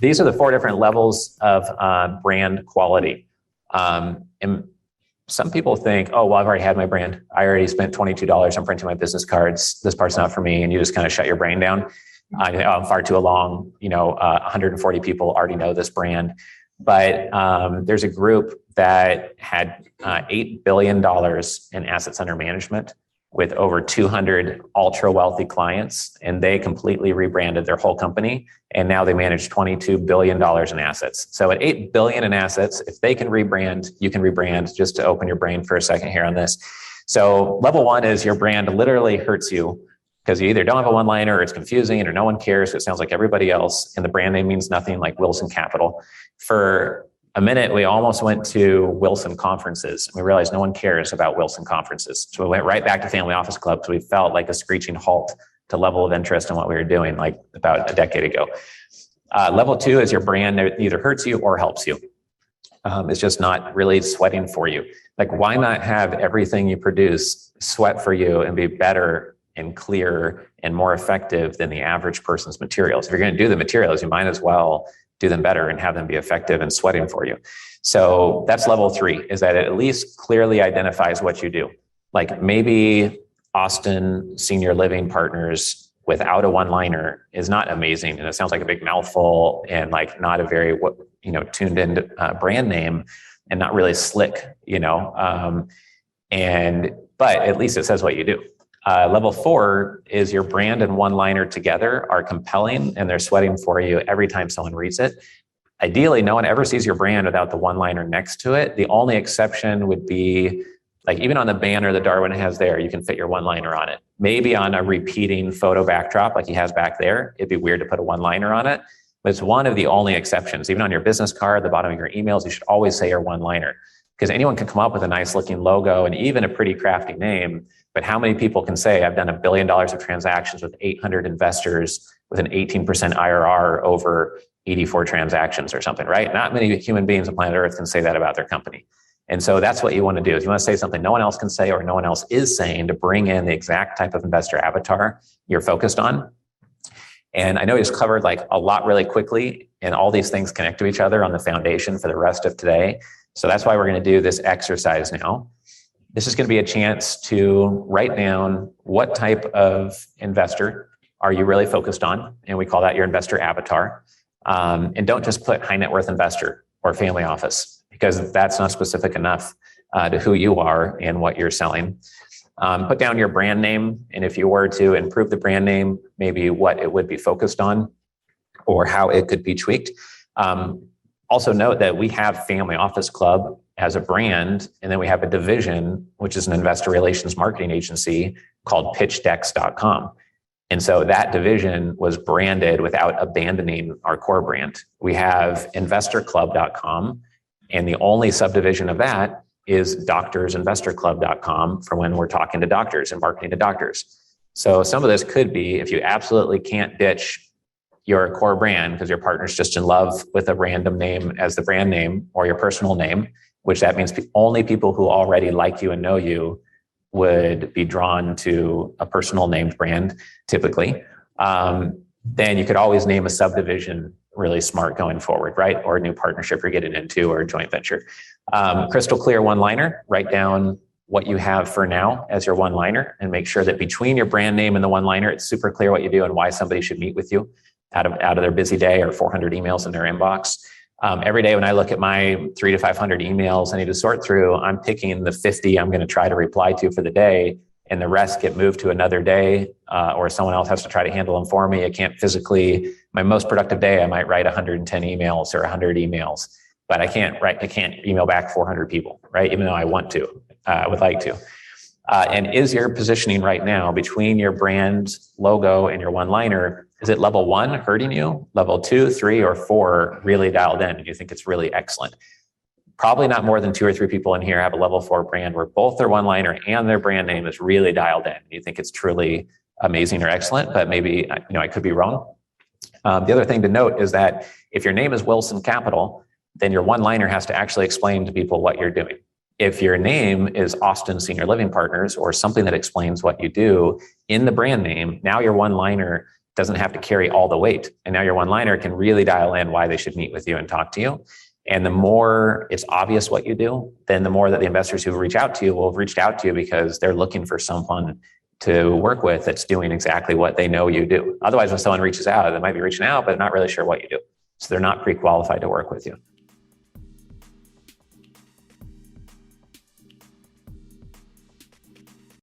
these are the 4 different levels of brand quality. And some people think, oh, well, I've already had my brand. I already spent $22 on printing my business cards. This part's not for me. And you just kind of shut your brain down. I'm far too long. 140 people already know this brand. But there's a group that had $8 billion in assets under management with over 200 ultra wealthy clients, and they completely rebranded their whole company. And now they manage $22 billion in assets. So at $8 billion in assets, if they can rebrand, you can rebrand. Just to open your brain for a second here on this. So level 1 is your brand literally hurts you because you either don't have a one-liner or it's confusing or no one cares. So it sounds like everybody else and the brand name means nothing, like Wilson Capital. For a minute, we almost went to Wilson conferences. We realized no one cares about Wilson conferences. So we went right back to Family Office Club because we felt like a screeching halt to level of interest in what we were doing like about a decade ago. Level 2 is your brand either hurts you or helps you. It's just not really sweating for you. Like, why not have everything you produce sweat for you and be better and clearer and more effective than the average person's materials? If you're going to do the materials, you might as well do them better and have them be effective and sweating for you. So that's level 3, is that it at least clearly identifies what you do. Like maybe Austin Senior Living Partners without a one-liner is not amazing. And it sounds like a big mouthful and like not a very, tuned in brand name and not really slick, but at least it says what you do. Level 4 is your brand and one-liner together are compelling and they're sweating for you every time someone reads it. Ideally, no one ever sees your brand without the one-liner next to it. The only exception would be like even on the banner that Darwin has there, you can fit your one-liner on it. Maybe on a repeating photo backdrop like he has back there, it'd be weird to put a one-liner on it. But it's one of the only exceptions. Even on your business card, the bottom of your emails, you should always say your one-liner because anyone can come up with a nice looking logo and even a pretty crafty name. But how many people can say, I've done $1 billion of transactions with 800 investors with an 18% IRR over 84 transactions or something, right? Not many human beings on planet Earth can say that about their company. And so that's what you want to do is you want to say something no one else can say or no one else is saying to bring in the exact type of investor avatar you're focused on. And I know we just covered like a lot really quickly and all these things connect to each other on the foundation for the rest of today. So that's why we're going to do this exercise now. This is going to be a chance to write down what type of investor are you really focused on? And we call that your investor avatar. And don't just put high net worth investor or family office because that's not specific enough to who you are and what you're selling. Put down your brand name. And if you were to improve the brand name, maybe what it would be focused on or how it could be tweaked. Also note that we have Family Office Club as a brand, and then we have a division, which is an investor relations marketing agency called pitchdex.com. And so that division was branded without abandoning our core brand. We have investorclub.com, and the only subdivision of that is doctorsinvestorclub.com for when we're talking to doctors and marketing to doctors. So some of this could be if you absolutely can't ditch your core brand because your partner's just in love with a random name as the brand name or your personal name, which that means only people who already like you and know you would be drawn to a personal named brand typically. Then you could always name a subdivision really smart going forward, right? Or a new partnership you're getting into or a joint venture. Crystal clear one-liner, write down what you have for now as your one-liner and make sure that between your brand name and the one-liner, it's super clear what you do and why somebody should meet with you out of their busy day or 400 emails in their inbox. Every day when I look at my 300 to 500 emails I need to sort through, I'm picking the 50 I'm going to try to reply to for the day, and the rest get moved to another day, or someone else has to try to handle them for me. I can't physically, my most productive day, I might write 110 emails or 100 emails, but I can't email back 400 people, right? Even though I want to, would like to. And is your positioning right now between your brand logo and your one-liner, is it level 1 hurting you, level 2, 3, or 4 really dialed in and you think it's really excellent? Probably not more than 2 or 3 people in here have a level 4 brand where both their one-liner and their brand name is really dialed in. You think it's truly amazing or excellent, but maybe I could be wrong. The other thing to note is that if your name is Wilson Capital, then your one-liner has to actually explain to people what you're doing. If your name is Austin Senior Living Partners or something that explains what you do in the brand name, now your one-liner doesn't have to carry all the weight. And now your one-liner can really dial in why they should meet with you and talk to you. And the more it's obvious what you do, then the more that the investors who reach out to you will have reached out to you because they're looking for someone to work with that's doing exactly what they know you do. Otherwise, when someone reaches out, they might be reaching out, but not really sure what you do. So they're not pre-qualified to work with you.